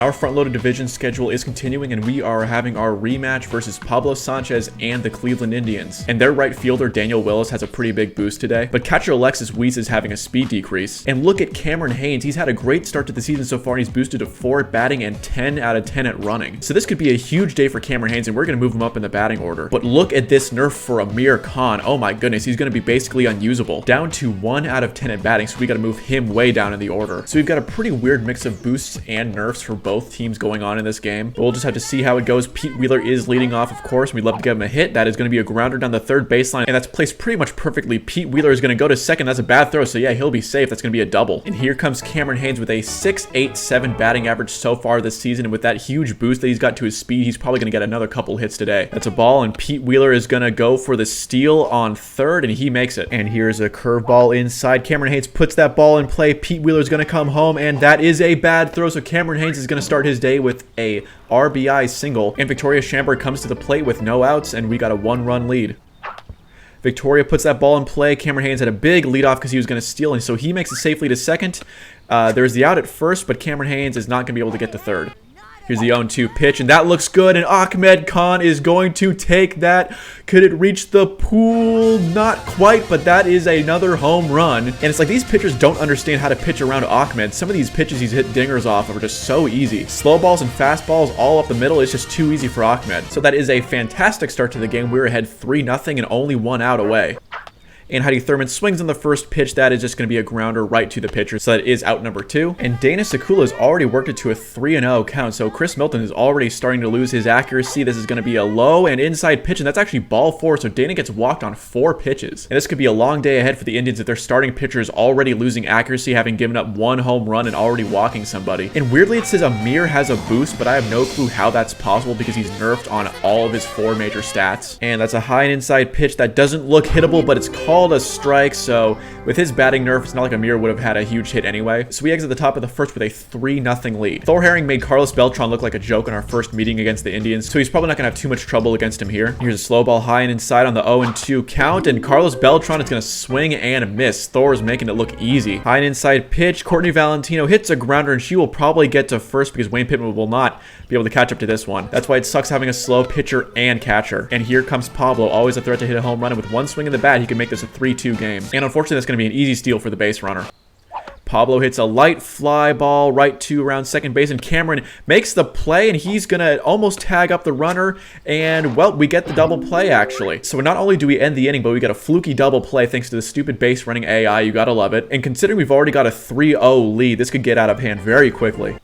Our front-loaded division schedule is continuing, and we are having our rematch versus Pablo Sanchez and the Cleveland Indians. And their right fielder, Daniel Willis, has a pretty big boost today, but catcher Alexis Weiss is having a speed decrease. And look at Cameron Haynes. He's had a great start to the season so far, and he's boosted to 4 at batting and 10 out of 10 at running. So this could be a huge day for Cameron Haynes, and we're going to move him up in the batting order. But look at this nerf for Amir Khan. Oh my goodness, he's going to be basically unusable. Down to 1 out of 10 at batting, so we got to move him way down in the order. So we've got a pretty weird mix of boosts and nerfs for both teams going on in this game. But we'll just have to see how it goes. Pete Wheeler is leading off, of course. We'd love to give him a hit. That is going to be a grounder down the third baseline, and that's placed pretty much perfectly. Pete Wheeler is going to go to second. That's a bad throw, so yeah, he'll be safe. That's going to be a double. And here comes Cameron Haynes with a 6.87 batting average so far this season, and with that huge boost that he's got to his speed, he's probably going to get another couple hits today. That's a ball, and Pete Wheeler is going to go for the steal on third, and he makes it. And here's a curveball inside. Cameron Haynes puts that ball in play. Pete Wheeler is going to come home, and that is a bad throw, so Cameron Haynes is going to start his day with a RBI single, and Victoria Schamberg comes to the plate with no outs, and we got a 1-run lead. Victoria puts that ball in play. Cameron Haynes had a big leadoff because he was going to steal, and so he makes it safely to second. There's the out at first, but Cameron Haynes is not going to be able to get to third. Here's the 0-2 pitch, and that looks good, and Ahmed Khan is going to take that. Could it reach the pool? Not quite, but that is another home run. And it's like these pitchers don't understand how to pitch around Ahmed. Some of these pitches he's hit dingers off are just so easy. Slow balls and fastballs all up the middle is just too easy for Ahmed. So that is a fantastic start to the game. We're ahead 3-0 and only 1 out away. And Heidi Thurman swings on the first pitch. That is just going to be a grounder right to the pitcher. So that is out number 2. And Dana Sekula has already worked it to a 3-0 count. So Chris Milton is already starting to lose his accuracy. This is going to be a low and inside pitch, and that's actually ball 4. So Dana gets walked on 4 pitches. And this could be a long day ahead for the Indians if their starting pitcher is already losing accuracy, having given up 1 home run and already walking somebody. And weirdly, it says Amir has a boost, but I have no clue how that's possible because he's nerfed on all of his 4 major stats. And that's a high and inside pitch that doesn't look hittable, but it's called a strike. So with his batting nerf, it's not like Amir would have had a huge hit anyway. So we exit the top of the first with a 3-0 lead. Thor Herring made Carlos Beltran look like a joke in our first meeting against the Indians, so he's probably not going to have too much trouble against him here. Here's a slow ball high and inside on the 0-2 count, and Carlos Beltran is going to swing and miss. Thor is making it look easy. High and inside pitch. Courtney Valentino hits a grounder, and she will probably get to first because Wayne Pittman will not be able to catch up to this one. That's why it sucks having a slow pitcher and catcher. And here comes Pablo, always a threat to hit a home run, and with 1 swing in the bat, he can make this a 3-2 game. And unfortunately, that's going to be an easy steal for the base runner. Pablo hits a light fly ball right to around second base, and Cameron makes the play, and he's going to almost tag up the runner, and, well, we get the double play, actually. So not only do we end the inning, but we get a fluky double play thanks to the stupid base running AI. You got to love it. And considering we've already got a 3-0 lead, this could get out of hand very quickly.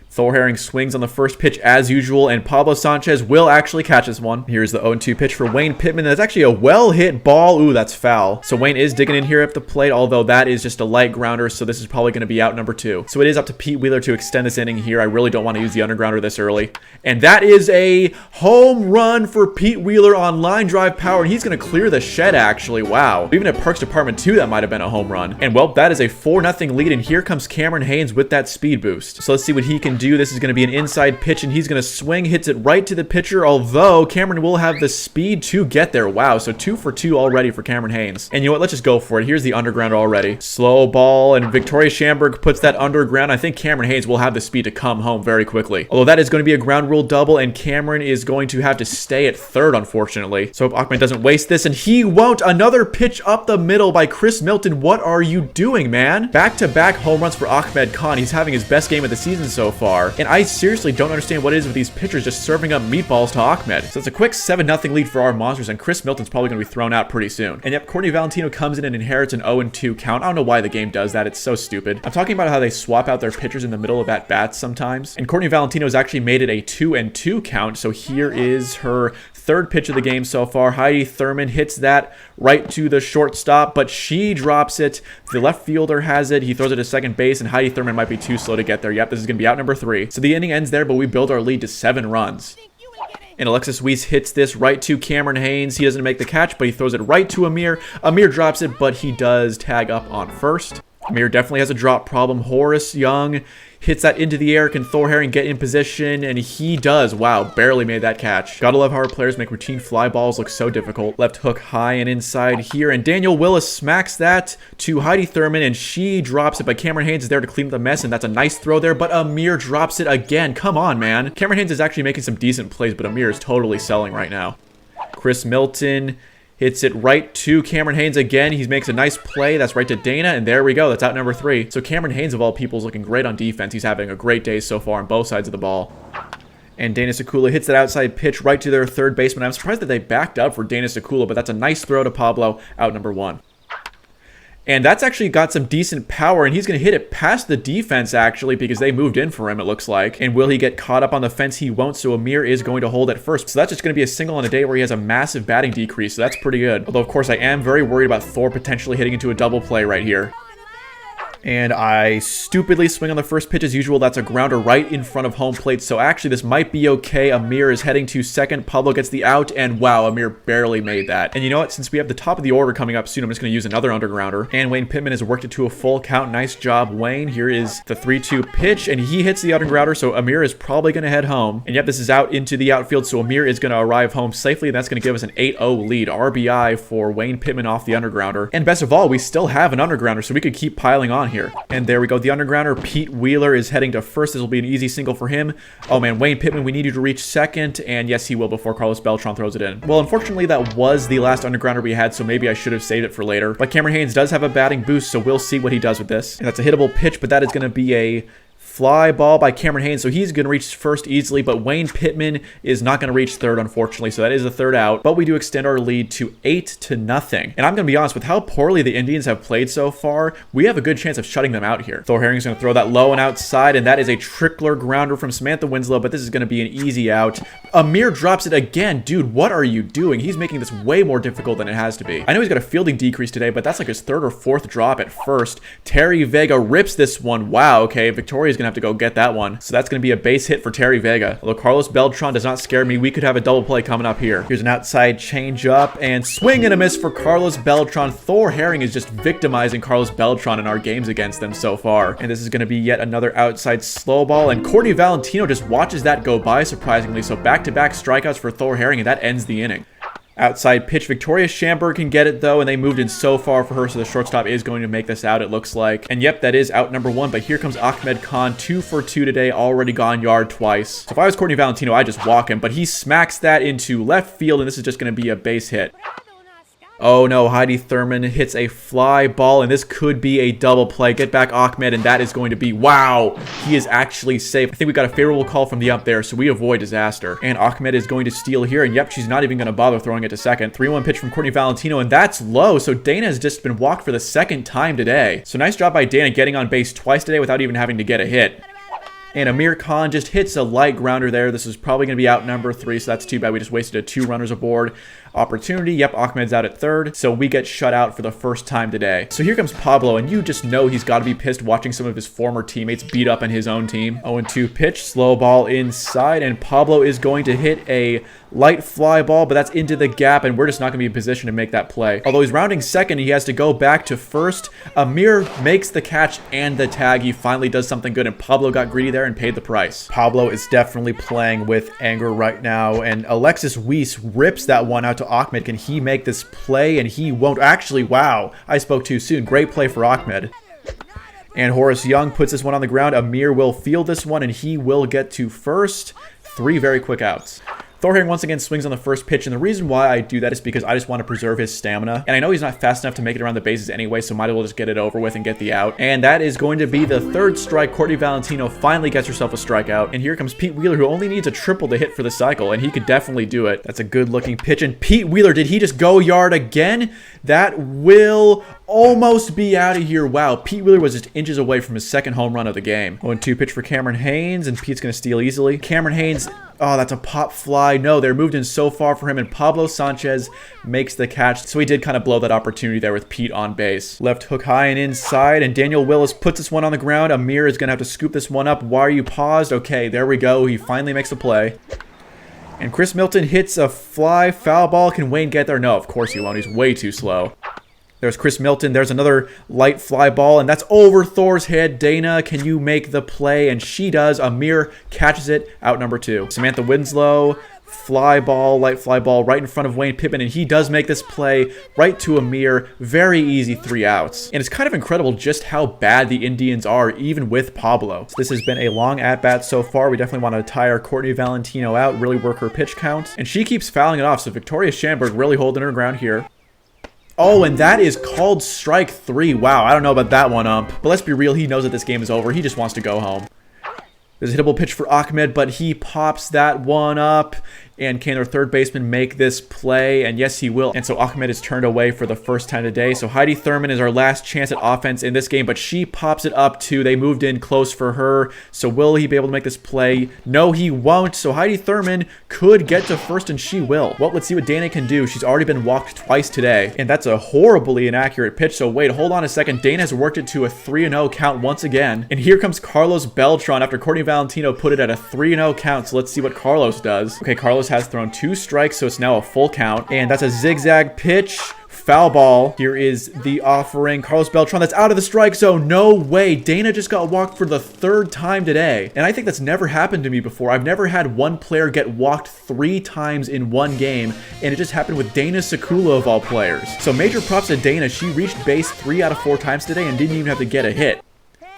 Thor Herring swings on the first pitch as usual, and Pablo Sanchez will actually catch this one. Here's the 0-2 pitch for Wayne Pittman. That's actually a well-hit ball. Ooh, that's foul. So Wayne is digging in here at the plate, although that is just a light grounder, so this is probably going to be out number 2. So it is up to Pete Wheeler to extend this inning here. I really don't want to use the undergrounder this early. And that is a home run for Pete Wheeler on line drive power, and he's going to clear the shed, actually. Wow. Even at Parks Department 2, that might have been a home run. And, well, that is a 4-0 lead, and here comes Cameron Haynes with that speed boost. So let's see what he can do. This is going to be an inside pitch, and he's going to swing, hits it right to the pitcher, although Cameron will have the speed to get there. Wow, so 2 for 2 already for Cameron Haynes. And you know what, let's just go for it. Here's the underground already. Slow ball, and Victoria Schamberg puts that underground. I think Cameron Haynes will have the speed to come home very quickly. Although that is going to be a ground rule double, and Cameron is going to have to stay at third, unfortunately. So hope Ahmed doesn't waste this, and he won't. Another pitch up the middle by Chris Milton. What are you doing, man? Back-to-back home runs for Ahmed Khan. He's having his best game of the season so far, and I seriously don't understand what it is with these pitchers just serving up meatballs to Ahmed. So it's a quick 7-0 lead for our monsters, and Chris Milton's probably going to be thrown out pretty soon. And yep, Courtney Valentino comes in and inherits an 0-2 count. I don't know why the game does that. It's so stupid. I'm talking about how they swap out their pitchers in the middle of at-bats sometimes. And Courtney Valentino has actually made it a 2-2 count. So here is her third pitch of the game so far. Heidi Thurman hits that right to the shortstop, but she drops it. The left fielder has it. He throws it to second base, and Heidi Thurman might be too slow to get there. Yep, this is going to be out number 3. So the inning ends there, but we build our lead to 7 runs. And Alexis Weiss hits this right to Cameron Haynes. He doesn't make the catch, but he throws it right to Amir. Amir drops it, but he does tag up on first. Amir definitely has a drop problem. Horace Young hits that into the air. Can Thor Herring get in position? And he does. Wow, barely made that catch. Gotta love how our players make routine fly balls look so difficult. Left hook high and inside here, and Daniel Willis smacks that to Heidi Thurman, and she drops it, but Cameron Haynes is there to clean up the mess, and that's a nice throw there, but Amir drops it again. Come on, man. Cameron Haynes is actually making some decent plays, but Amir is totally selling right now. Chris Milton hits it right to Cameron Haynes again. He makes a nice play. That's right to Dana, and there we go. That's out number 3. So Cameron Haynes, of all people, is looking great on defense. He's having a great day so far on both sides of the ball. And Dana Sakula hits that outside pitch right to their third baseman. I'm surprised that they backed up for Dana Sakula, but that's a nice throw to Pablo, out number 1. And that's actually got some decent power, and he's going to hit it past the defense, actually, because they moved in for him, it looks like. And will he get caught up on the fence? He won't, so Amir is going to hold at first. So that's just going to be a single on a day where he has a massive batting decrease, so that's pretty good. Although, of course, I am very worried about Thor potentially hitting into a double play right here. And I stupidly swing on the first pitch as usual. That's a grounder right in front of home plate. So actually, this might be okay. Amir is heading to second. Pablo gets the out. And wow, Amir barely made that. And you know what? Since we have the top of the order coming up soon, I'm just going to use another undergrounder. And Wayne Pittman has worked it to a full count. Nice job, Wayne. Here is the 3-2 pitch. And he hits the undergrounder. So Amir is probably going to head home. And yep, this is out into the outfield. So Amir is going to arrive home safely. And that's going to give us an 8-0 lead. RBI for Wayne Pittman off the undergrounder. And best of all, we still have an undergrounder. So we could keep piling on here. And there we go. The undergrounder, Pete Wheeler, is heading to first. This will be an easy single for him. Oh man, Wayne Pittman, we need you to reach second. And yes, he will before Carlos Beltran throws it in. Well, unfortunately, that was the last undergrounder we had, so maybe I should have saved it for later. But Cameron Haynes does have a batting boost, so we'll see what he does with this. And that's a hittable pitch, but that is going to be a fly ball by Cameron Haynes, so he's going to reach first easily, but Wayne Pittman is not going to reach third, unfortunately, so that is the third out. But we do extend our lead to 8-0. And I'm going to be honest, with how poorly the Indians have played so far, we have a good chance of shutting them out here. Thor Herring's going to throw that low and outside, and that is a trickler grounder from Samantha Winslow, but this is going to be an easy out. Amir drops it again. Dude, what are you doing? He's making this way more difficult than it has to be. I know he's got a fielding decrease today, but that's like his third or fourth drop at first. Terry Vega rips this one. Wow, okay, Victoria's going to have to go get that one. So that's going to be a base hit for Terry Vega. Although Carlos Beltran does not scare me, we could have a double play coming up here. Here's an outside change up and swing and a miss for Carlos Beltran. Thor Herring is just victimizing Carlos Beltran in our games against them so far. And this is going to be yet another outside slow ball, and Courtney Valentino just watches that go by, surprisingly. So back-to-back strikeouts for Thor Herring, and that ends the inning. Outside pitch. Victoria Schamberg can get it, though, and they moved in so far for her, so the shortstop is going to make this out, it looks like. And yep, that is out number 1, but here comes Ahmed Khan, 2 for 2 today, already gone yard twice. So if I was Courtney Valentino, I'd just walk him, but he smacks that into left field, and this is just going to be a base hit. Oh no, Heidi Thurman hits a fly ball, and this could be a double play. Get back Ahmed, and that is going to be, wow, he is actually safe. I think we got a favorable call from the ump there, so we avoid disaster. And Ahmed is going to steal here, and yep, she's not even going to bother throwing it to second. 3-1 pitch from Courtney Valentino, and that's low, so Dana has just been walked for the second time today. So nice job by Dana getting on base twice today without even having to get a hit. And Amir Khan just hits a light grounder there. This is probably going to be out number 3, so that's too bad. We just wasted a 2 runners aboard opportunity. Yep, Ahmed's out at third, so we get shut out for the first time today. So here comes Pablo, and you just know he's got to be pissed watching some of his former teammates beat up on his own team. 0-2 pitch, slow ball inside, and Pablo is going to hit a light fly ball, but that's into the gap, and we're just not going to be in position to make that play. Although he's rounding second, he has to go back to first. Amir makes the catch and the tag. He finally does something good, and Pablo got greedy there and paid the price. Pablo is definitely playing with anger right now, and Alexis Weiss rips that one out to Ahmed. Can he make this play? And he won't. Actually, wow, I spoke too soon. Great play for Ahmed. And Horace Young puts this one on the ground. Amir will field this one, and he will get to first. 3 very quick outs. Thor Herring once again swings on the first pitch, and the reason why I do that is because I just want to preserve his stamina. And I know he's not fast enough to make it around the bases anyway, so might as well just get it over with and get the out. And that is going to be the 3rd strike. Courtney Valentino finally gets herself a strikeout. And here comes Pete Wheeler, who only needs a triple to hit for the cycle, and he could definitely do it. That's a good-looking pitch. And Pete Wheeler, did he just go yard again? That will almost be out of here. Wow, Pete Wheeler was just inches away from his 2nd home run of the game. 0-2 pitch for Cameron Haynes, and Pete's going to steal easily. Cameron Haynes, oh, that's a pop fly. No, they're moved in so far for him, and Pablo Sanchez makes the catch. So he did kind of blow that opportunity there with Pete on base. Left hook high and inside, and Daniel Willis puts this one on the ground. Amir is going to have to scoop this one up. Why are you paused? Okay, there we go. He finally makes the play. And Chris Milton hits a fly foul ball. Can Wayne get there? No, of course he won't. He's way too slow. There's Chris Milton. There's another light fly ball, and that's over Thor's head. Dana, can you make the play? And she does. Amir catches it, out number 2. Samantha Winslow, fly ball, light fly ball right in front of Wayne Pippin, and he does make this play right to Amir. Very easy 3 outs. And it's kind of incredible just how bad the Indians are, even with Pablo. So this has been a long at-bat so far. We definitely want to tire Courtney Valentino out, really work her pitch count. And she keeps fouling it off, so Victoria Schamberg really holding her ground here. Oh, and that is called strike 3. Wow, I don't know about that one, ump. But let's be real, he knows that this game is over. He just wants to go home. There's a hittable pitch for Ahmed, but he pops that one up. And can their third baseman make this play? And yes, he will. And so Ahmed is turned away for the first time today. So Heidi Thurman is our last chance at offense in this game, but she pops it up too. They moved in close for her. So will he be able to make this play? No, he won't. So Heidi Thurman could get to first, and she will. Well, let's see what Dana can do. She's already been walked twice today, and that's a horribly inaccurate pitch. So wait, hold on a second. Dana has worked it to a 3-0 count once again. And here comes Carlos Beltran after Courtney Valentino put it at a 3-0 count. So let's see what Carlos does. Okay, Carlos has thrown 2 strikes, so it's now a full count. And that's a zigzag pitch. Foul ball. Here is the offering. Carlos Beltran, that's out of the strike zone. No way. Dana just got walked for the 3rd time today. And I think that's never happened to me before. I've never had one player get walked 3 times in one game, and it just happened with Dana Sakula of all players. So major props to Dana. She reached base 3 out of 4 times today and didn't even have to get a hit.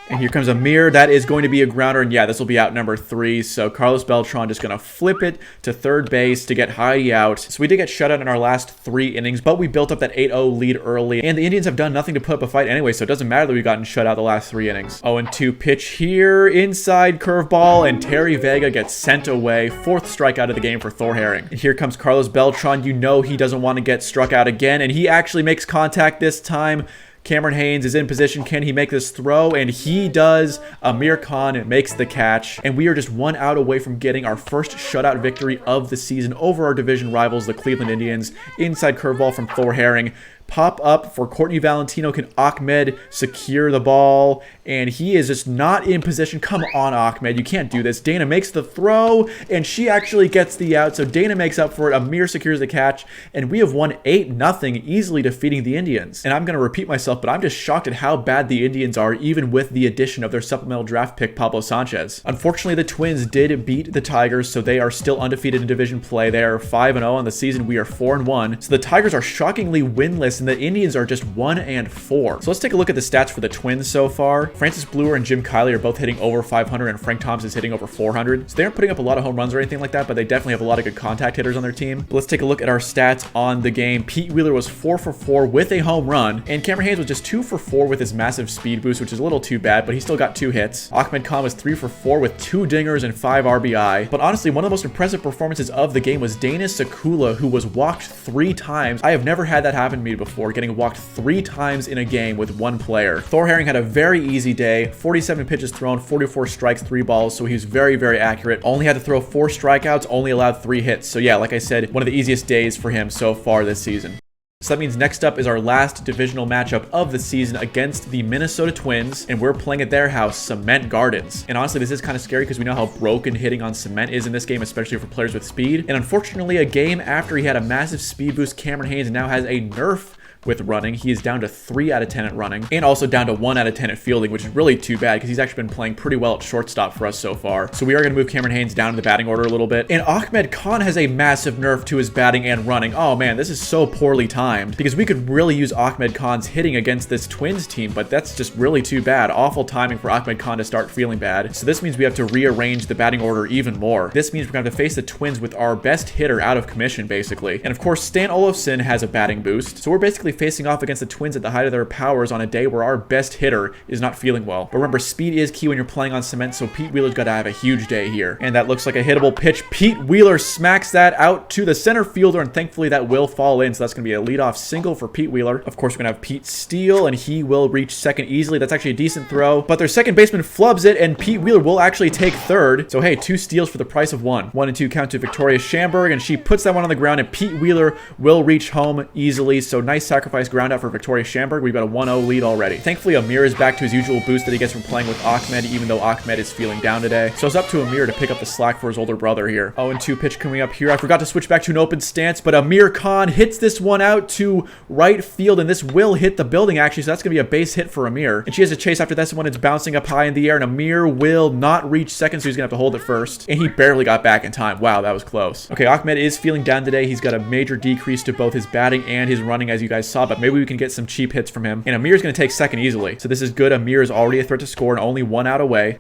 And here comes Amir. That is going to be a grounder. And yeah, this will be out number 3. So Carlos Beltran just going to flip it to third base to get Heidi out. So we did get shut out in our last 3 innings, but we built up that 8-0 lead early. And the Indians have done nothing to put up a fight anyway, so it doesn't matter that we've gotten shut out the last 3 innings. 0-2 pitch here. Inside curveball, and Terry Vega gets sent away. 4th strikeout of the game for Thor Herring. And here comes Carlos Beltran. You know he doesn't want to get struck out again, and he actually makes contact this time. Cameron Haynes is in position. Can he make this throw? And he does. Amir Khan makes the catch. And we are just 1 out away from getting our first shutout victory of the season over our division rivals, the Cleveland Indians. Inside curveball from Thor Herring. Pop up for Courtney Valentino. Can Ahmed secure the ball? And he is just not in position. Come on, Ahmed. You can't do this. Dana makes the throw, and she actually gets the out. So Dana makes up for it. Amir secures the catch, and we have won 8-0, easily defeating the Indians. And I'm going to repeat myself, but I'm just shocked at how bad the Indians are, even with the addition of their supplemental draft pick, Pablo Sanchez. Unfortunately, the Twins did beat the Tigers, so they are still undefeated in division play. They are 5-0 on the season. We are 4-1. So the Tigers are shockingly winless, and the Indians are just 1-4. So let's take a look at the stats for the Twins so far. Francis Bluer and Jim Kiley are both hitting over 500, and Frank Thomas is hitting over 400. So they aren't putting up a lot of home runs or anything like that, but they definitely have a lot of good contact hitters on their team. But let's take a look at our stats on the game. Pete Wheeler was 4 for 4 with a home run, and Cameron Haynes was just 2 for 4 with his massive speed boost, which is a little too bad, but he still got 2 hits. Ahmed Khan was 3 for 4 with 2 dingers and 5 RBI. But honestly, one of the most impressive performances of the game was Dana Sakula, who was walked 3 times. I have never had that happen to me before, getting walked 3 times in a game with 1 player. Thor Herring had a very easy day. 47 pitches thrown, 44 strikes, 3 balls, so he was very, very accurate. Only had to throw 4 strikeouts, only allowed 3 hits. So yeah, like I said, one of the easiest days for him so far this season. So that means next up is our last divisional matchup of the season against the Minnesota Twins, and we're playing at their house, Cement Gardens. And honestly, this is kind of scary because we know how broken hitting on cement is in this game, especially for players with speed. And unfortunately, a game after he had a massive speed boost, Cameron Haynes now has a nerf with running. He is down to 3 out of 10 at running, and also down to 1 out of 10 at fielding, which is really too bad because he's actually been playing pretty well at shortstop for us so far. So we are going to move Cameron Haynes down in the batting order a little bit. And Ahmed Khan has a massive nerf to his batting and running. Oh man, this is so poorly timed because we could really use Ahmed Khan's hitting against this Twins team, but that's just really too bad. Awful timing for Ahmed Khan to start feeling bad. So this means we have to rearrange the batting order even more. This means we're going to have to face the Twins with our best hitter out of commission, basically. And of course, Stan Olafson has a batting boost. So we're basically facing off against the Twins at the height of their powers on a day where our best hitter is not feeling well. But remember, speed is key when you're playing on cement, so Pete Wheeler's got to have a huge day here. And that looks like a hittable pitch. Pete Wheeler smacks that out to the center fielder, and thankfully that will fall in, so that's going to be a leadoff single for Pete Wheeler. Of course, we're going to have Pete steal, and he will reach second easily. That's actually a decent throw, but their second baseman flubs it, and Pete Wheeler will actually take third. So hey, 2 steals for the price of 1. 1-2 count to Victoria Schamberg, and she puts that one on the ground, and Pete Wheeler will reach home easily. So nice sacrifice sacrifice ground out for Victoria Schamberg. We've got a 1-0 lead already. Thankfully, Amir is back to his usual boost that he gets from playing with Ahmed, even though Ahmed is feeling down today. So it's up to Amir to pick up the slack for his older brother here. 0-2 pitch coming up here. I forgot to switch back to an open stance, but Amir Khan hits this one out to right field, and this will hit the building, actually, so that's going to be a base hit for Amir. And she has a chase after this one. It's bouncing up high in the air, and Amir will not reach second, so he's going to have to hold it first. And he barely got back in time. Wow, that was close. Okay, Ahmed is feeling down today. He's got a major decrease to both his batting and his running, as you guys saw, but maybe we can get some cheap hits from him. And Amir's going to take second easily. So this is good. Amir is already a threat to score and only 1 out away.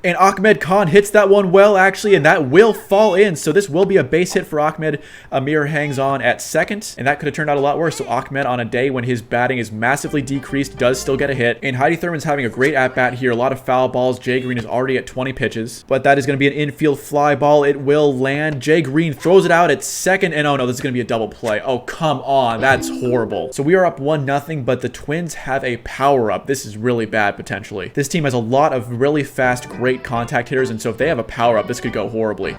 And Ahmed Khan hits that one well, actually, and that will fall in. So this will be a base hit for Ahmed. Amir hangs on at second, and that could have turned out a lot worse. So Ahmed, on a day when his batting is massively decreased, does still get a hit. And Heidi Thurman's having a great at-bat here. A lot of foul balls. Jay Green is already at 20 pitches. But that is going to be an infield fly ball. It will land. Jay Green throws it out at second. And oh no, this is going to be a double play. Oh, come on. That's horrible. So we are up 1-0, but the Twins have a power-up. This is really bad, potentially. This team has a lot of really fast, great contact hitters, and so if they have a power-up, this could go horribly.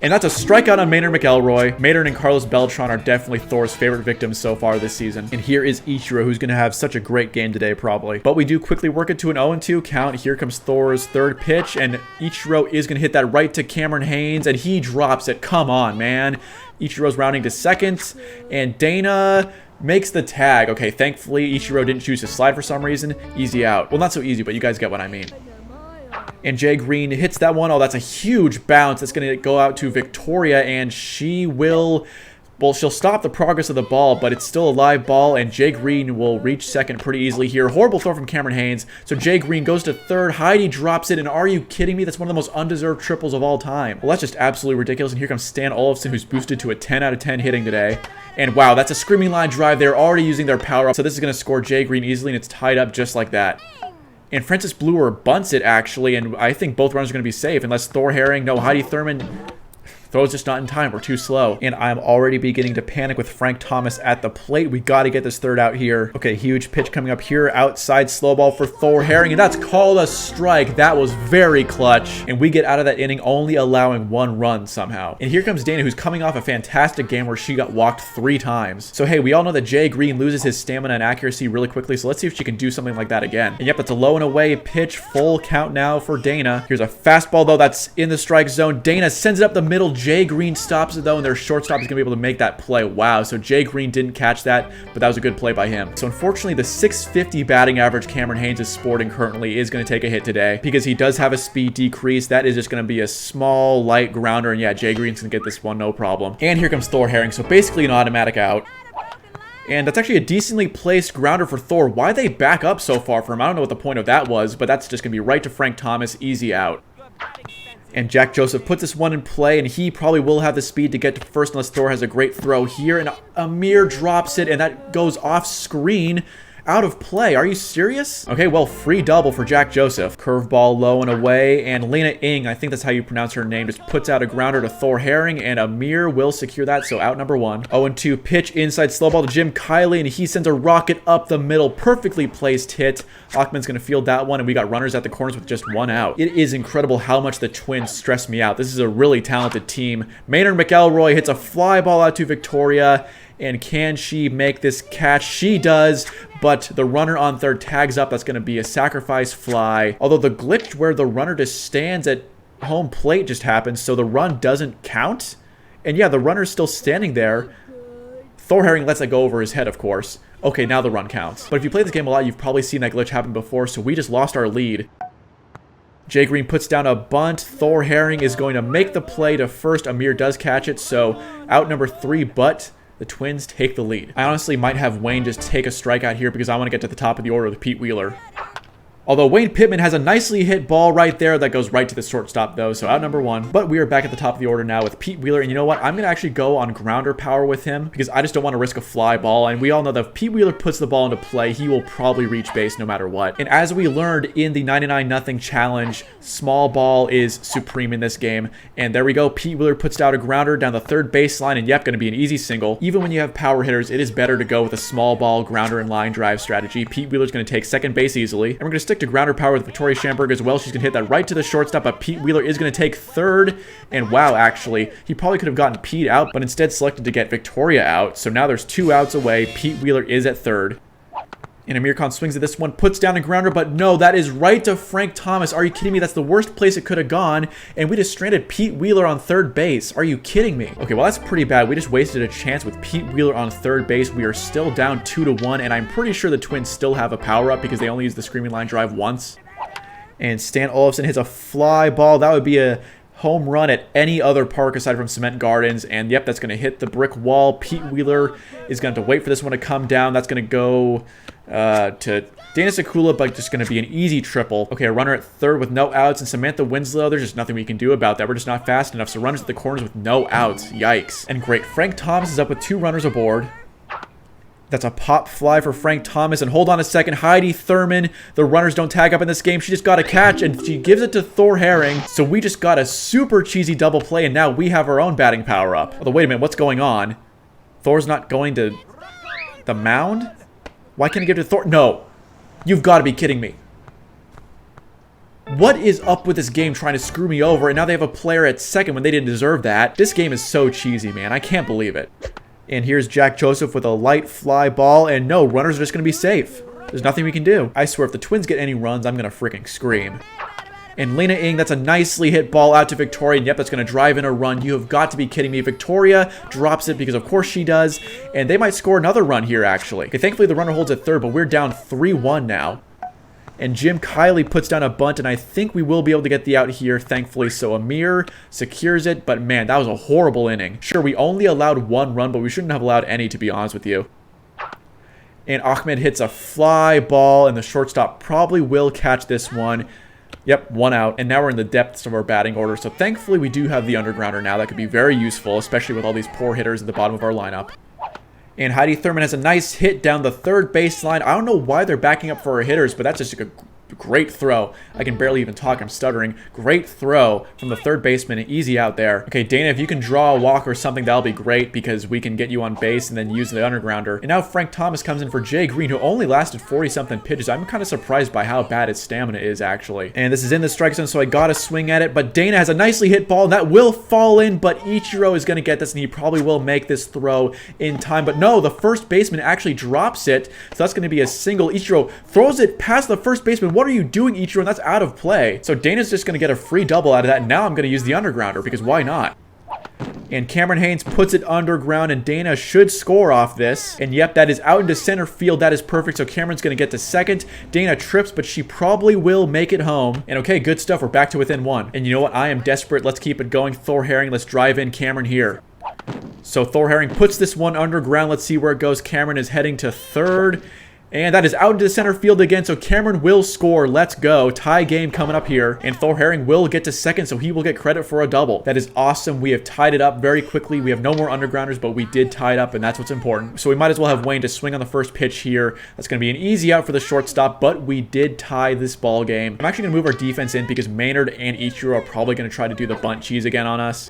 And that's a strikeout on Maynard McElroy. Maynard and Carlos Beltran are definitely Thor's favorite victims so far this season. And here is Ichiro, who's going to have such a great game today, probably. But we do quickly work it to an 0-2 count. Here comes Thor's third pitch, and Ichiro is going to hit that right to Cameron Haynes, and he drops it. Come on, man. Ichiro's rounding to second, and Dana makes the tag. Okay, thankfully, Ichiro didn't choose to slide for some reason. Easy out. Well, not so easy, but you guys get what I mean. And Jay Green hits that one. Oh, that's a huge bounce. That's going to go out to Victoria, and she will... Well, she'll stop the progress of the ball, but it's still a live ball, and Jay Green will reach second pretty easily here. Horrible throw from Cameron Haynes. So Jay Green goes to third. Heidi drops it, and are you kidding me? That's one of the most undeserved triples of all time. Well, that's just absolutely ridiculous, and here comes Stan Olafson, who's boosted to a 10 out of 10 hitting today. And wow, that's a screaming line drive. They're already using their power up, so this is going to score Jay Green easily, and it's tied up just like that. And Francis Bluer bunts it, actually, and I think both runners are going to be safe, unless Thor Herring, no, Heidi Thurman throws just not in time. We're too slow. And I'm already beginning to panic with Frank Thomas at the plate. We got to get this third out here. Okay, huge pitch coming up here. Outside slow ball for Thor Herring, and that's called a strike. That was very clutch. And we get out of that inning only allowing 1 run somehow. And here comes Dana, who's coming off a fantastic game where she got walked 3 times. So hey, we all know that Jay Green loses his stamina and accuracy really quickly, so let's see if she can do something like that again. And yep, that's a low and away pitch. Full count now for Dana. Here's a fastball, though, that's in the strike zone. Dana sends it up the middle. Jay Green stops it, though, and their shortstop is going to be able to make that play. Wow, so Jay Green didn't catch that, but that was a good play by him. So unfortunately, the .650 batting average Cameron Haynes is sporting currently is going to take a hit today because he does have a speed decrease. That is just going to be a small, light grounder, and yeah, Jay Green's going to get this one, no problem. And here comes Thor Herring, so basically an automatic out. And that's actually a decently placed grounder for Thor. Why they back up so far for him? I don't know what the point of that was, but that's just going to be right to Frank Thomas, easy out. And Jack Joseph puts this one in play, and he probably will have the speed to get to first unless Thor has a great throw here. And Amir drops it, and that goes off screen. Out of play. Are you serious? Okay, well, free double for Jack Joseph. Curveball low and away, and Lena Ing, I think that's how you pronounce her name, just puts out a grounder to Thor Herring, and Amir will secure that, so out number 1. 0-2 pitch inside slow ball to Jim Kiley, and he sends a rocket up the middle. Perfectly placed hit. Achman's going to field that one, and we got runners at the corners with just 1 out. It is incredible how much the Twins stress me out. This is a really talented team. Maynard McElroy hits a fly ball out to Victoria, and can she make this catch? She does, but the runner on third tags up. That's going to be a sacrifice fly. Although the glitch where the runner just stands at home plate just happened, so the run doesn't count. And yeah, the runner's still standing there. Thor Herring lets that go over his head, of course. Okay, now the run counts. But if you play this game a lot, you've probably seen that glitch happen before, so we just lost our lead. Jay Green puts down a bunt. Thor Herring is going to make the play to first. Amir does catch it, so out number 3, but the Twins take the lead. I honestly might have Wayne just take a strikeout here because I want to get to the top of the order with Pete Wheeler. Although Wayne Pittman has a nicely hit ball right there that goes right to the shortstop, though, so out number 1. But we are back at the top of the order now with Pete Wheeler, and you know what? I'm going to actually go on grounder power with him because I just don't want to risk a fly ball, and we all know that if Pete Wheeler puts the ball into play, he will probably reach base no matter what. And as we learned in the 99-0 challenge, small ball is supreme in this game, and there we go. Pete Wheeler puts out a grounder down the third baseline, and yep, going to be an easy single. Even when you have power hitters, it is better to go with a small ball grounder and line drive strategy. Pete Wheeler's going to take second base easily, and we're going to stick to grounder power with Victoria Schamberg as well. She's going to hit that right to the shortstop, but Pete Wheeler is going to take third. And wow, actually, he probably could have gotten Pete out, but instead selected to get Victoria out. So now there's 2 outs away. Pete Wheeler is at third. And Amir Khan swings at this one, puts down a grounder, but no, that is right to Frank Thomas. Are you kidding me? That's the worst place it could have gone. And we just stranded Pete Wheeler on third base. Are you kidding me? Okay, well, that's pretty bad. We just wasted a chance with Pete Wheeler on third base. We are still down 2-1, and I'm pretty sure the Twins still have a power-up because they only used the screaming line drive once. And Stan Olafson hits a fly ball. That would be a home run at any other park aside from Cement Gardens. And yep, that's going to hit the brick wall. Pete Wheeler is going to have to wait for this one to come down. That's going to go to Dana Sekula, but just going to be an easy triple. Okay, a runner at third with no outs, and Samantha Winslow, there's just nothing we can do about that. We're just not fast enough. So runners at the corners with no outs. Yikes. And great, Frank Thomas is up with 2 runners aboard. That's a pop fly for Frank Thomas. And hold on a second, Heidi Thurman. The runners don't tag up in this game. She just got a catch, and she gives it to Thor Herring. So we just got a super cheesy double play, and now we have our own batting power up. Although, wait a minute, what's going on? Thor's not going to the mound? Why can't I give it to Thor? No. You've got to be kidding me. What is up with this game trying to screw me over, and now they have a player at second when they didn't deserve that? This game is so cheesy, man. I can't believe it. And here's Jack Joseph with a light fly ball, and no, runners are just going to be safe. There's nothing we can do. I swear, if the Twins get any runs, I'm going to freaking scream. And Lena Ing, that's a nicely hit ball out to Victoria. And yep, that's going to drive in a run. You have got to be kidding me. Victoria drops it because of course she does. And they might score another run here, actually. Okay, thankfully the runner holds at third, but we're down 3-1 now. And Jim Kiley puts down a bunt, and I think we will be able to get the out here, thankfully. So Amir secures it, but man, that was a horrible inning. Sure, we only allowed 1 run, but we shouldn't have allowed any, to be honest with you. And Ahmed hits a fly ball, and the shortstop probably will catch this one. Yep, 1 out, and now we're in the depths of our batting order, so thankfully we do have the undergrounder now. That could be very useful, especially with all these poor hitters at the bottom of our lineup. And Heidi Thurman has a nice hit down the third baseline. I don't know why they're backing up for our hitters, but that's just a great throw. I can barely even talk, I'm stuttering. Great throw from the third baseman, an easy out there. Okay, Dana, if you can draw a walk or something, that'll be great because we can get you on base and then use the undergrounder. And now Frank Thomas comes in for Jay Green, who only lasted 40-something pitches. I'm kind of surprised by how bad his stamina is, actually. And this is in the strike zone, so I gotta swing at it, but Dana has a nicely hit ball, and that will fall in, but Ichiro is gonna get this, and he probably will make this throw in time. But no, the first baseman actually drops it, so that's gonna be a single. Ichiro throws it past the first baseman. What are you doing, Ichiro? And that's out of play. So Dana's just going to get a free double out of that. And now I'm going to use the undergrounder because why not? And Cameron Haynes puts it underground, and Dana should score off this. And yep, that is out into center field. That is perfect. So Cameron's going to get to second. Dana trips, but she probably will make it home. And okay, good stuff. We're back to within 1. And you know what? I am desperate. Let's keep it going. Thor Herring, let's drive in Cameron here. So Thor Herring puts this one underground. Let's see where it goes. Cameron is heading to third. And that is out into the center field again, so Cameron will score. Let's go. Tie game coming up here. And Thor Herring will get to second, so he will get credit for a double. That is awesome. We have tied it up very quickly. We have no more undergrounders, but we did tie it up, and that's what's important. So we might as well have Wayne to swing on the first pitch here. That's going to be an easy out for the shortstop, but we did tie this ball game. I'm actually going to move our defense in because Maynard and Ichiro are probably going to try to do the bunt cheese again on us.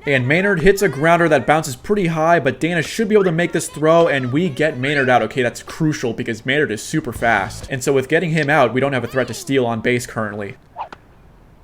And Maynard hits a grounder that bounces pretty high, but Dana should be able to make this throw, and we get Maynard out. Okay, that's crucial because Maynard is super fast. And so with getting him out, we don't have a threat to steal on base currently.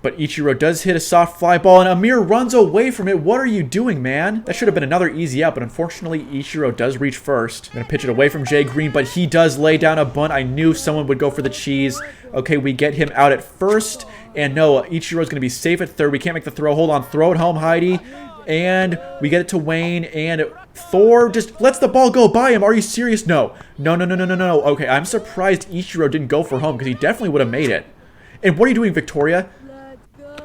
But Ichiro does hit a soft fly ball, and Amir runs away from it. What are you doing, man? That should have been another easy out, but unfortunately, Ichiro does reach first. I'm going to pitch it away from Jay Green, but he does lay down a bunt. I knew someone would go for the cheese. Okay, we get him out at first, and no, Ichiro's going to be safe at third. We can't make the throw. Hold on, throw it home, Heidi. And we get it to Wayne, and Thor just lets the ball go by him. Are you serious? No. No. Okay, I'm surprised Ichiro didn't go for home because he definitely would have made it. And what are you doing, Victoria?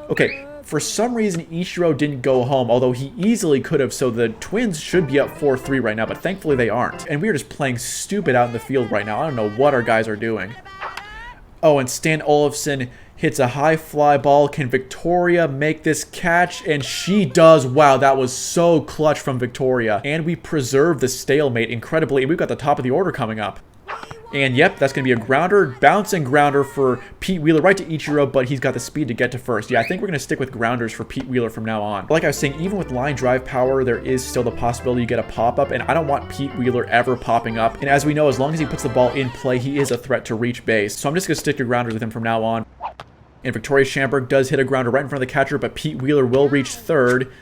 Okay, for some reason, Ichiro didn't go home, although he easily could have, so the Twins should be up 4-3 right now, but thankfully they aren't. And we are just playing stupid out in the field right now. I don't know what our guys are doing. Oh, and Stan Olafson hits a high fly ball. Can Victoria make this catch? And she does. Wow, that was so clutch from Victoria. And we preserve the stalemate incredibly. We've got the top of the order coming up. And yep, that's going to be a grounder, bouncing grounder for Pete Wheeler right to Ichiro, but he's got the speed to get to first. Yeah, I think we're going to stick with grounders for Pete Wheeler from now on. But like I was saying, even with line drive power, there is still the possibility you get a pop-up, and I don't want Pete Wheeler ever popping up. And as we know, as long as he puts the ball in play, he is a threat to reach base. So I'm just going to stick to grounders with him from now on. And Victoria Schamberg does hit a grounder right in front of the catcher, but Pete Wheeler will reach third.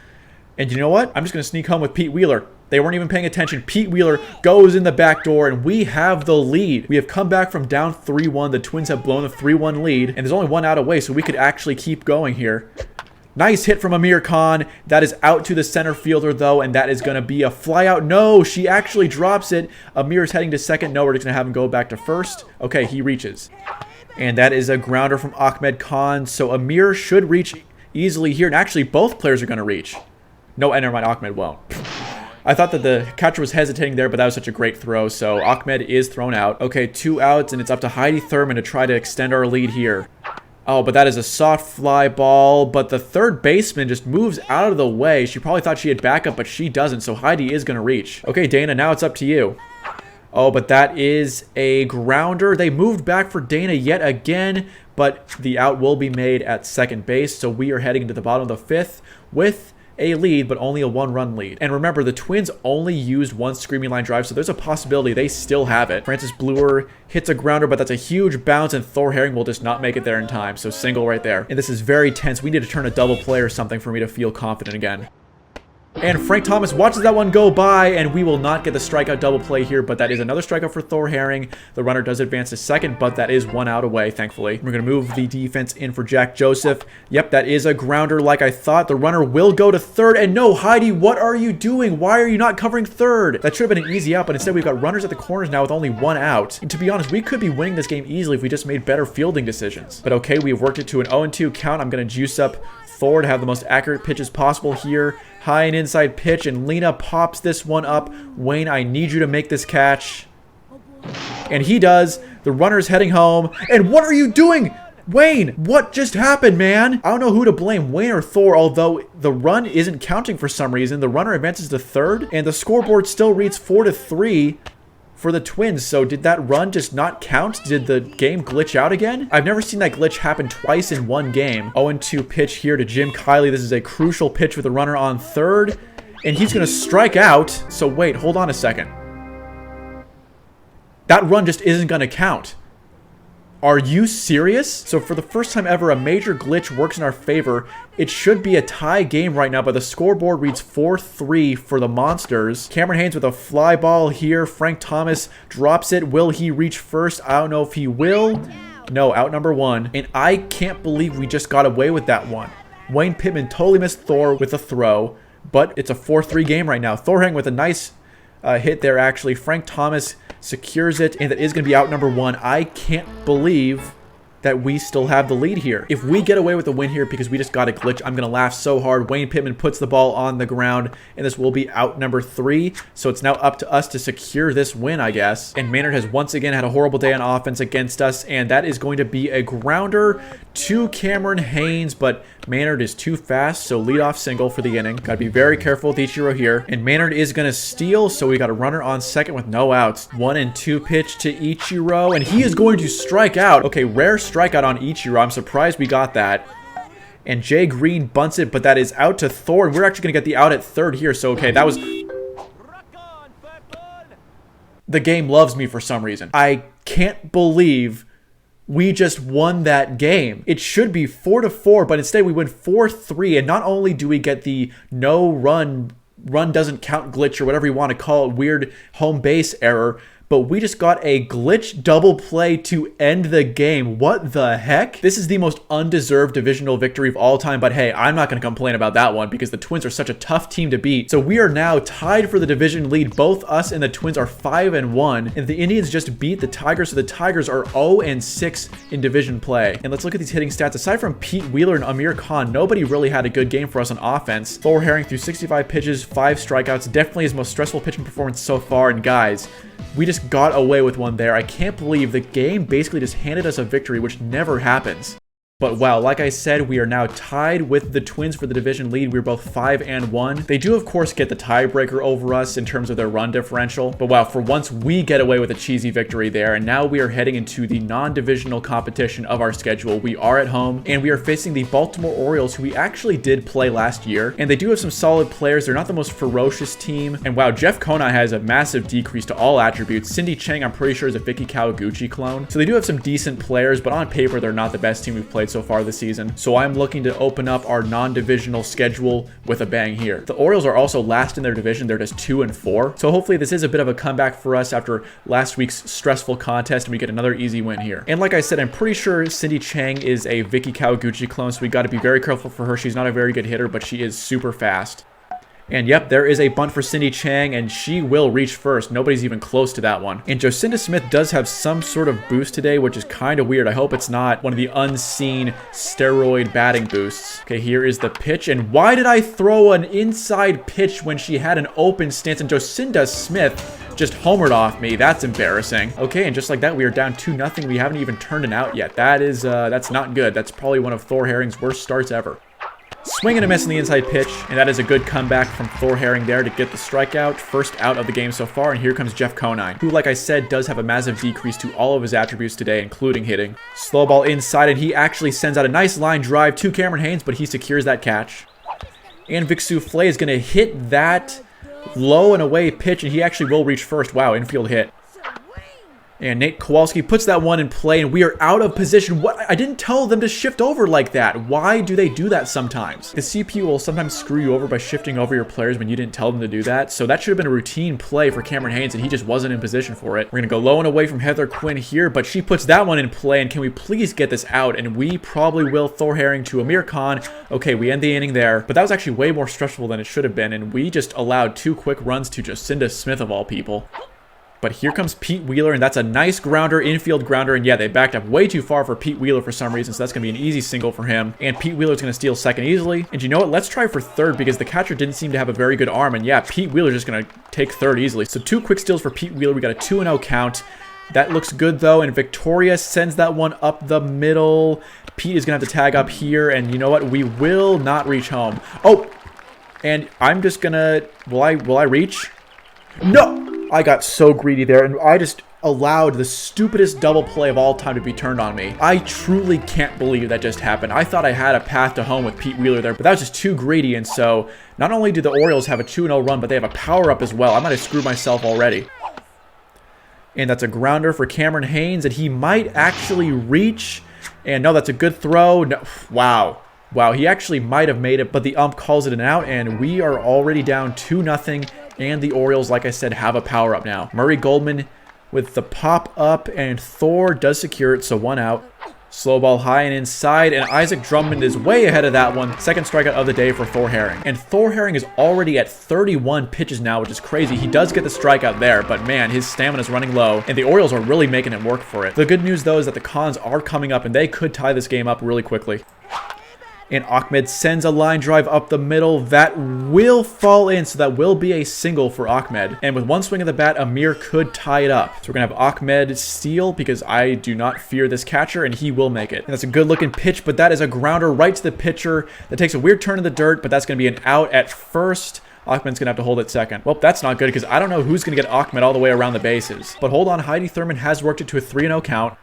And you know what? I'm just going to sneak home with Pete Wheeler. They weren't even paying attention. Pete Wheeler goes in the back door, and we have the lead. We have come back from down 3-1. The Twins have blown the 3-1 lead, and there's only one out away, so we could actually keep going here. Nice hit from Amir Khan. That is out to the center fielder, though, and that is going to be a fly out. No, she actually drops it. Amir is heading to second. No, we're just going to have him go back to first. Okay, he reaches. And that is a grounder from Ahmed Khan, so Amir should reach easily here, and actually both players are going to reach. No, never mind, Ahmed won't. I thought that the catcher was hesitating there, but that was such a great throw. So Ahmed is thrown out. Okay, 2 outs, and it's up to Heidi Thurman to try to extend our lead here. Oh, but that is a soft fly ball, but the third baseman just moves out of the way. She probably thought she had backup, but she doesn't, so Heidi is going to reach. Okay, Dana, now it's up to you. Oh, but that is a grounder. They moved back for Dana yet again, but the out will be made at second base, so we are heading into the bottom of the fifth with a lead, but only a 1-run lead. And remember, the Twins only used one screaming line drive, so there's a possibility they still have it. Francis Bluer hits a grounder, but that's a huge bounce, and Thor Herring will just not make it there in time. So single right there. And this is very tense. We need to turn a double play or something for me to feel confident again. And Frank Thomas watches that one go by, and we will not get the strikeout double play here, but that is another strikeout for Thor Herring. The runner does advance to second, but that is 1 out away, thankfully. We're going to move the defense in for Jack Joseph. Yep, that is a grounder like I thought. The runner will go to third, and no, Heidi, what are you doing? Why are you not covering third? That should have been an easy out, but instead we've got runners at the corners now with only 1 out. And to be honest, we could be winning this game easily if we just made better fielding decisions. But okay, we've worked it to an 0-2 count. I'm going to juice up Thor to have the most accurate pitches possible here. High and inside pitch, and Lena pops this one up. Wayne, I need you to make this catch. And he does. The runner's heading home. And what are you doing? Wayne, what just happened, man? I don't know who to blame, Wayne or Thor, although the run isn't counting for some reason. The runner advances to third, and the scoreboard still reads 4-3 for the Twins. So did that run just not count? Did the game glitch out again? I've never seen that glitch happen twice in one game. 0-2 pitch here to Jim Kiley. This is a crucial pitch with a runner on third, and he's going to strike out. So wait, hold on a second. That run just isn't going to count. Are you serious? So for the first time ever, a major glitch works in our favor. It should be a tie game right now, but the scoreboard reads 4-3 for the Monsters. Cameron Haynes with a fly ball here. Frank Thomas drops it. Will he reach first? I don't know if he will. No, out number 1. And I can't believe we just got away with that one. Wayne Pittman totally missed Thor with a throw, but it's a 4-3 game right now. Thor Herring with a nice hit there, actually. Frank Thomas secures it, and that is going to be out number 1. I can't believe that we still have the lead here. If we get away with a win here because we just got a glitch, I'm going to laugh so hard. Wayne Pittman puts the ball on the ground, and this will be out number 3. So it's now up to us to secure this win, I guess. And Maynard has once again had a horrible day on offense against us, and that is going to be a grounder to Cameron Haynes, but Maynard is too fast, so leadoff single for the inning. Got to be very careful with Ichiro here. And Maynard is going to steal, so we got a runner on second with no outs. 1-2 pitch to Ichiro, and he is going to strike out. Okay, rare strikeout on Ichiro. I'm surprised we got that. And Jay Green bunts it, but that is out to Thor, and we're actually going to get the out at third here. So, okay, that was... The game loves me for some reason. I can't believe we just won that game. It should be 4-4, but instead we win 4-3, and not only do we get the no run doesn't count glitch or whatever you want to call it, weird home base error, but we just got a glitch double play to end the game. What the heck? This is the most undeserved divisional victory of all time, but hey, I'm not going to complain about that one because the Twins are such a tough team to beat. So we are now tied for the division lead. Both us and the Twins are 5-1, and the Indians just beat the Tigers, so the Tigers are 0-6 in division play. And let's look at these hitting stats. Aside from Pete Wheeler and Amir Khan, nobody really had a good game for us on offense. Thor Herring threw 65 pitches, 5 strikeouts, definitely his most stressful pitching performance so far. And guys, we just got away with one there. I can't believe the game basically just handed us a victory, which never happens. But wow, like I said, we are now tied with the Twins for the division lead. We're both 5-1. They do, of course, get the tiebreaker over us in terms of their run differential. But wow, for once, we get away with a cheesy victory there. And now we are heading into the non-divisional competition of our schedule. We are at home, and we are facing the Baltimore Orioles, who we actually did play last year. And they do have some solid players. They're not the most ferocious team. And wow, Jeff Konai has a massive decrease to all attributes. Cindy Chang, I'm pretty sure, is a Vicky Kawaguchi clone. So they do have some decent players, but on paper, they're not the best team we've played so far this season. So I'm looking to open up our non-divisional schedule with a bang here. The Orioles are also last in their division. They're just 2-4. So hopefully this is a bit of a comeback for us after last week's stressful contest, and we get another easy win here. And like I said, I'm pretty sure Cindy Chang is a Vicky Kawaguchi clone, so we got to be very careful for her. She's not a very good hitter, but she is super fast. And yep, there is a bunt for Cindy Chang, and she will reach first. Nobody's even close to that one. And Jocinda Smith does have some sort of boost today, which is kind of weird. I hope it's not one of the unseen steroid batting boosts. Okay, here is the pitch. And why did I throw an inside pitch when she had an open stance? And Jocinda Smith just homered off me. That's embarrassing. Okay, and just like that, we are down 2-0. We haven't even turned an out yet. That's not good. That's probably one of Thor Herring's worst starts ever. Swing and a miss in the inside pitch, and that is a good comeback from Thor Herring there to get the strikeout. First out of the game so far, and here comes Jeff Konai, who, like I said, does have a massive decrease to all of his attributes today, including hitting. Slow ball inside, and he actually sends out a nice line drive to Cameron Haynes, but he secures that catch. And Vic Souffle is going to hit that low and away pitch, and he actually will reach first. Wow, infield hit. And Nate Kowalski puts that one in play, and we are out of position. What? I didn't tell them to shift over like that. Why do they do that sometimes? The CPU will sometimes screw you over by shifting over your players when you didn't tell them to do that. So that should have been a routine play for Cameron Haynes, and he just wasn't in position for it. We're going to go low and away from Heather Quinn here, but she puts that one in play, and can we please get this out? And we probably will. Thor Herring to Amir Khan. Okay, we end the inning there, but that was actually way more stressful than it should have been, and we just allowed 2 quick runs to Jocinda Smith of all people. But here comes Pete Wheeler, and that's a nice grounder, infield grounder, and yeah, they backed up way too far for Pete Wheeler for some reason, so that's going to be an easy single for him. And Pete Wheeler's going to steal second easily. And you know what? Let's try for third because the catcher didn't seem to have a very good arm, and yeah, Pete Wheeler's just going to take third easily. So 2 quick steals for Pete Wheeler. We got a 2-0 count. That looks good, though, and Victoria sends that one up the middle. Pete is going to have to tag up here, and you know what? We will not reach home. Oh, and I'm just going to... Will I reach? No! I got so greedy there, and I just allowed the stupidest double play of all time to be turned on me. I truly can't believe that just happened. I thought I had a path to home with Pete Wheeler there, but that was just too greedy, and so not only do the Orioles have a 2-0 run, but they have a power-up as well. I might have screwed myself already. And that's a grounder for Cameron Haynes, and he might actually reach. And no, that's a good throw. No, wow. Wow, he actually might have made it, but the ump calls it an out, and we are already down 2-0. And the Orioles, like I said, have a power-up now. Murray Goldman with the pop-up, and Thor does secure it, so 1 out. Slow ball high and inside, and Isaac Drummond is way ahead of that one. Second strikeout of the day for Thor Herring. And Thor Herring is already at 31 pitches now, which is crazy. He does get the strikeout there, but man, his stamina is running low, and the Orioles are really making it work for it. The good news, though, is that the Cons are coming up, and they could tie this game up really quickly. And Ahmed sends a line drive up the middle. That will fall in, so that will be a single for Ahmed. And with 1 swing of the bat, Amir could tie it up. So we're going to have Ahmed steal because I do not fear this catcher, and he will make it. And that's a good-looking pitch, but that is a grounder right to the pitcher. That takes a weird turn in the dirt, but that's going to be an out at first. Ahmed's going to have to hold it second. Well, that's not good because I don't know who's going to get Ahmed all the way around the bases. But hold on, Heidi Thurman has worked it to a 3-0 count.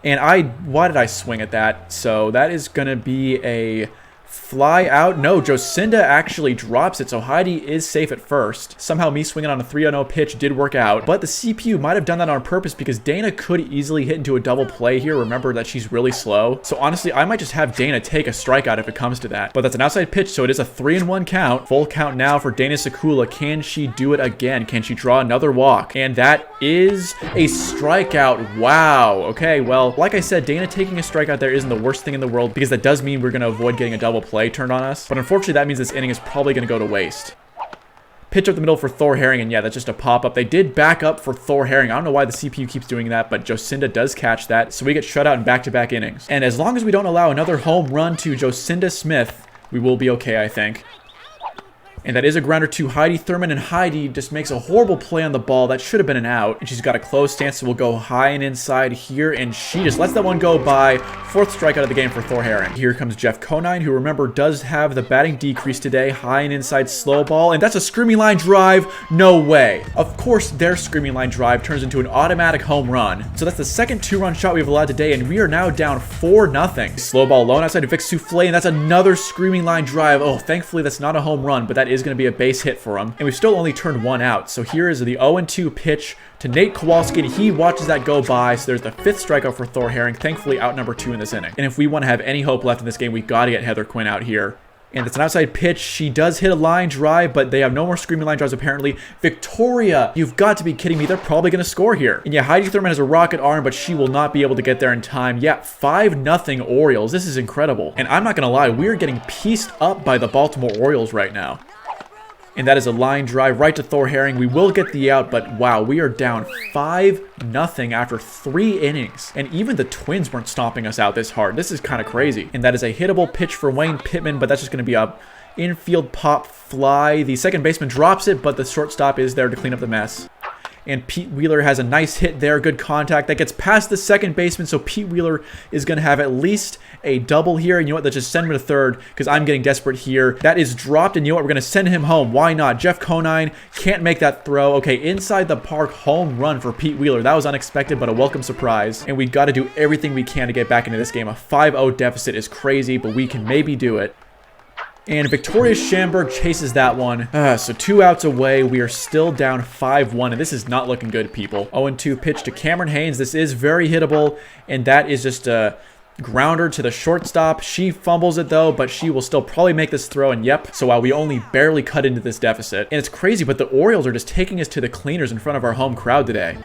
And why did I swing at that? So that is going to be a fly out. No, Jocinda actually drops it, so Heidi is safe at first. Somehow me swinging on a 3-0 pitch did work out, but the CPU might have done that on purpose because Dana could easily hit into a double play here. Remember that she's really slow. So honestly, I might just have Dana take a strikeout if it comes to that. But that's an outside pitch, so it is a 3-1 count. Full count now for Dana Sakula. Can she do it again? Can she draw another walk? And that is a strikeout. Wow. Okay, well, like I said, Dana taking a strikeout there isn't the worst thing in the world because that does mean we're going to avoid getting a double play turned on us. But unfortunately, that means this inning is probably going to go to waste. Pitch up the middle for Thor Herring, and yeah, that's just a pop-up. They did back up for Thor Herring. I don't know why the CPU keeps doing that, but Jocinda does catch that, so we get shut out in back-to-back innings. And as long as we don't allow another home run to Jocinda Smith, we will be okay, I think. And that is a grounder to Heidi Thurman, and Heidi just makes a horrible play on the ball. That should have been an out. And she's got a close stance, so we'll go high and inside here, and she just lets that one go by. 4th strikeout of the game for Thor Herring. Here comes Jeff Conine, who, remember, does have the batting decrease today. High and inside slow ball, and that's a screaming line drive. No way. Of course, their screaming line drive turns into an automatic home run. So that's the second 2-run shot we've allowed today, and we are now down 4-0. Slow ball low outside to Vic Souffle, and that's another screaming line drive. Oh, thankfully that's not a home run, but that is going to be a base hit for him. And we've still only turned 1 out. So here is the 0-2 pitch to Nate Kowalski, and he watches that go by. So there's the 5th strikeout for Thor Herring, thankfully out number 2 in this inning. And if we want to have any hope left in this game, we got to get Heather Quinn out here. And it's an outside pitch. She does hit a line drive, but they have no more screaming line drives apparently. Victoria, you've got to be kidding me. They're probably going to score here. And yeah, Heidi Thurman has a rocket arm, but she will not be able to get there in time. Yeah, 5-0 Orioles. This is incredible. And I'm not going to lie, we are getting pieced up by the Baltimore Orioles right now. And that is a line drive right to Thor Herring. We will get the out, but wow, we are down 5-0 after 3 innings. And even the Twins weren't stomping us out this hard. This is kind of crazy. And that is a hittable pitch for Wayne Pittman, but that's just going to be a infield pop fly. The second baseman drops it, but the shortstop is there to clean up the mess. And Pete Wheeler has a nice hit there, good contact. That gets past the second baseman, so Pete Wheeler is going to have at least a double here. And you know what? Let's just send him to third because I'm getting desperate here. That is dropped, and you know what? We're going to send him home. Why not? Jeff Conine can't make that throw. Okay, inside the park, home run for Pete Wheeler. That was unexpected, but a welcome surprise. And we got to do everything we can to get back into this game. A 5-0 deficit is crazy, but we can maybe do it. And Victoria Schamberg chases that one. So 2 outs away. We are still down 5-1, and this is not looking good, people. 0-2 pitch to Cameron Haynes. This is very hittable, and that is just a grounder to the shortstop. She fumbles it, though, but she will still probably make this throw, and yep. So while we only barely cut into this deficit. And it's crazy, but the Orioles are just taking us to the cleaners in front of our home crowd today.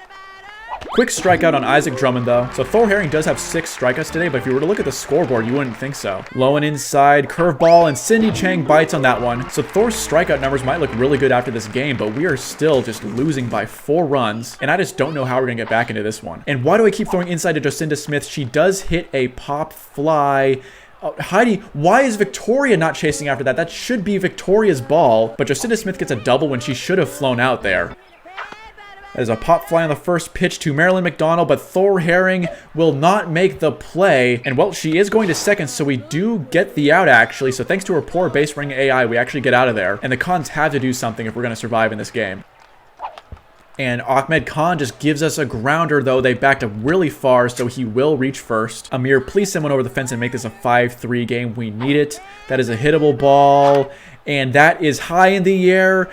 Quick strikeout on Isaac Drummond, though. So Thor Herring does have 6 strikeouts today, but if you were to look at the scoreboard, you wouldn't think so. Low and inside, curveball, and Cindy Chang bites on that one. So Thor's strikeout numbers might look really good after this game, but we are still just losing by 4 runs, and I just don't know how we're going to get back into this one. And why do I keep throwing inside to Jacinda Smith? She does hit a pop fly. Heidi, why is Victoria not chasing after that? That should be Victoria's ball, but Jacinda Smith gets a double when she should have flown out there. There's a pop fly on the first pitch to Marilyn McDonald, but Thor Herring will not make the play. And, well, she is going to second, so we do get the out, actually. So thanks to her poor base running AI, we actually get out of there. And the Khans have to do something if we're going to survive in this game. And Ahmed Khan just gives us a grounder, though. They backed up really far, so he will reach first. Amir, please send one over the fence and make this a 5-3 game. We need it. That is a hittable ball, and that is high in the air.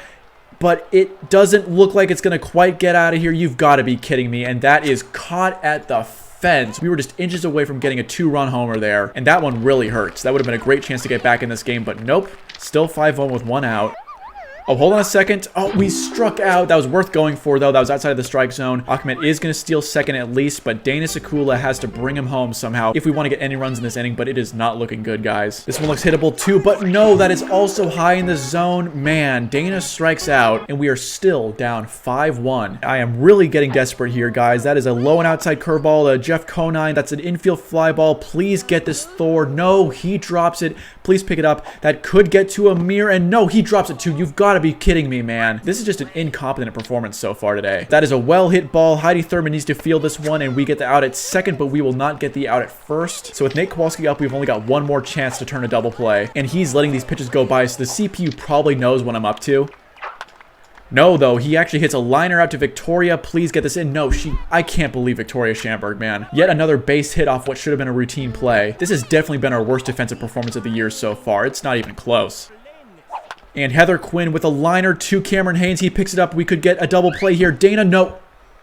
But it doesn't look like it's going to quite get out of here. You've got to be kidding me. And that is caught at the fence. We were just inches away from getting a 2-run homer there. And that one really hurts. That would have been a great chance to get back in this game. But nope. Still 5-1 with 1 out. Oh, hold on a second. Oh, we struck out. That was worth going for, though. That was outside of the strike zone. Ahmed is going to steal second at least, but Dana Sakula has to bring him home somehow if we want to get any runs in this inning, but it is not looking good, guys. This one looks hittable, too, but no, that is also high in the zone. Man, Dana strikes out, and we are still down 5-1. I am really getting desperate here, guys. That is a low and outside curveball to Jeff Conine. That's an infield fly ball. Please get this, Thor. No, he drops it. Please pick it up. That could get to Amir, and no, he drops it, too. You've got to be kidding me, man. This is just an incompetent performance so far today. That is a well-hit ball. Heidi Thurman needs to field this one, and we get the out at second, but we will not get the out at first. So with Nate Kowalski up, we've only got one more chance to turn a double play, and he's letting these pitches go by, so the CPU probably knows what I'm up to. No, though, he actually hits a liner out to Victoria. Please get this in. No, I can't believe Victoria Schamberg, man. Yet another base hit off what should have been a routine play. This has definitely been our worst defensive performance of the year so far. It's not even close. And Heather Quinn with a liner to Cameron Haynes. He picks it up. We could get a double play here. Dana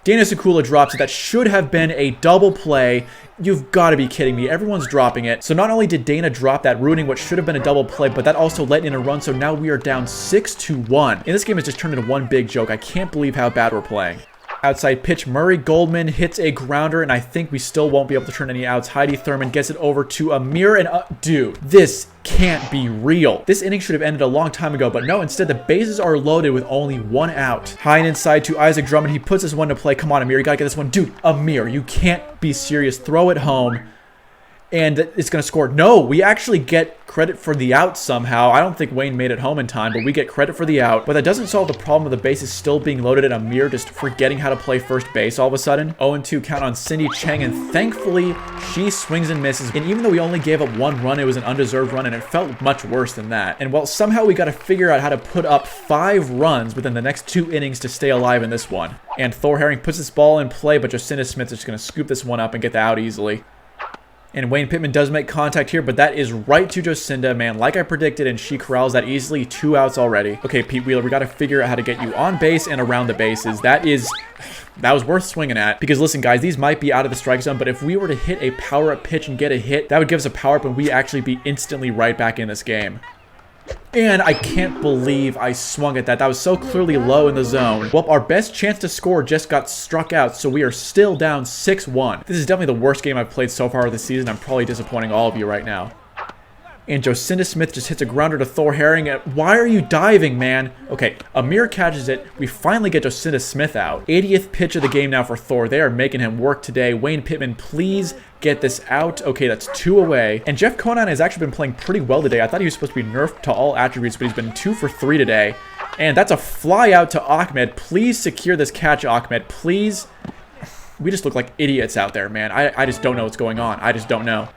Sakula drops it. That should have been a double play. You've got to be kidding me. Everyone's dropping it. So not only did Dana drop that, ruining what should have been a double play, but that also let in a run. So now we are down 6-1. And this game has just turned into one big joke. I can't believe how bad we're playing. Outside pitch, Murray Goldman hits a grounder, and I think we still won't be able to turn any outs. Heidi Thurman gets it over to Amir, and dude, this can't be real. This inning should have ended a long time ago, but no, instead the bases are loaded with only 1 out. High and inside to Isaac Drummond. He puts this one to play. Come on, Amir, you gotta get this one. Dude, Amir, you can't be serious. Throw it home. And it's going to score. No, we actually get credit for the out somehow. I don't think Wayne made it home in time, but we get credit for the out. But that doesn't solve the problem of the bases still being loaded and Amir just forgetting how to play first base all of a sudden. 0-2 count on Cindy Chang, and thankfully she swings and misses. And even though we only gave up 1 run, it was an undeserved run, and it felt much worse than that. And well, somehow we got to figure out how to put up 5 runs within the next 2 innings to stay alive in this one. And Thor Herring puts this ball in play, but Jocinda Smith is just going to scoop this one up and get the out easily. And Wayne Pittman does make contact here, but that is right to Jocinda, man, like I predicted, and she corrals that easily. 2 outs already. Okay, Pete Wheeler, we got to figure out how to get you on base and around the bases. That was worth swinging at. Because listen, guys, these might be out of the strike zone, but if we were to hit a power-up pitch and get a hit, that would give us a power-up and we actually be instantly right back in this game. And I can't believe I swung at that. That was so clearly low in the zone. Well, our best chance to score just got struck out, so we are still down 6-1. This is definitely the worst game I've played so far this season. I'm probably disappointing all of you right now. And Jocinda Smith just hits a grounder to Thor Herring. Why are you diving, man? Okay, Amir catches it. We finally get Jocinda Smith out. 80th pitch of the game now for Thor. They are making him work today. Wayne Pittman, please get this out. Okay, that's 2 away. And Jeff Conine has actually been playing pretty well today. I thought he was supposed to be nerfed to all attributes, but he's been 2 for 3 today. And that's a fly out to Ahmed. Please secure this catch, Ahmed. Please. We just look like idiots out there, man. I just don't know what's going on. I just don't know.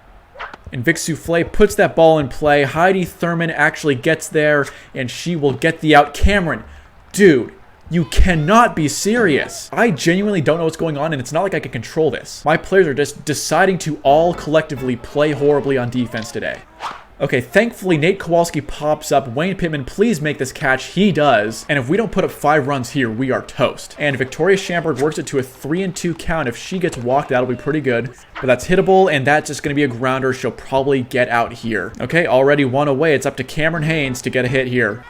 And Vic Souffle puts that ball in play. Heidi Thurman actually gets there, and she will get the out. Cameron, dude, you cannot be serious. I genuinely don't know what's going on, and it's not like I can control this. My players are just deciding to all collectively play horribly on defense today. Okay, thankfully, Nate Kowalski pops up. Wayne Pittman, please make this catch. He does. And if we don't put up 5 runs here, we are toast. And Victoria Schamberg works it to a 3-2 count. If she gets walked, that'll be pretty good. But that's hittable, and that's just going to be a grounder. She'll probably get out here. Okay, already 1 away. It's up to Cameron Haynes to get a hit here.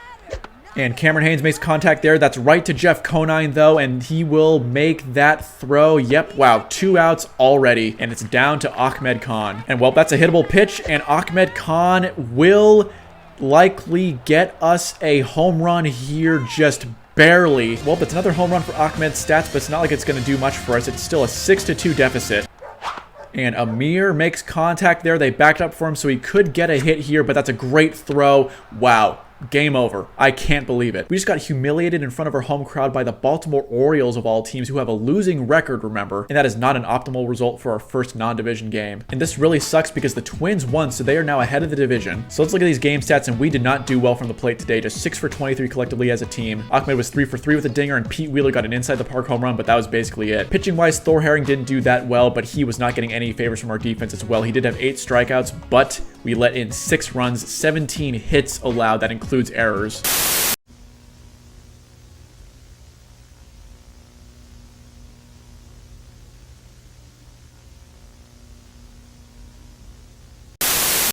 And Cameron Haynes makes contact there. That's right to Jeff Conine, though, and he will make that throw. Yep, wow, 2 outs already, and it's down to Ahmed Khan. And, well, that's a hittable pitch, and Ahmed Khan will likely get us a home run here, just barely. Well, that's another home run for Ahmed's stats, but it's not like it's going to do much for us. It's still a 6-2 deficit. And Amir makes contact there. They backed up for him, so he could get a hit here, but that's a great throw. Wow. Game over. I can't believe it. We just got humiliated in front of our home crowd by the Baltimore Orioles of all teams, who have a losing record, remember, and that is not an optimal result for our first non-division game. And this really sucks because the Twins won, so they are now ahead of the division. So let's look at these game stats, and we did not do well from the plate today. Just 6 for 23 collectively as a team. Ahmed was 3 for 3 with a dinger, and Pete Wheeler got an inside the park home run, but that was basically it. Pitching-wise, Thor Herring didn't do that well, but he was not getting any favors from our defense as well. He did have 8 strikeouts, but we let in 6 runs, 17 hits allowed. That includes errors.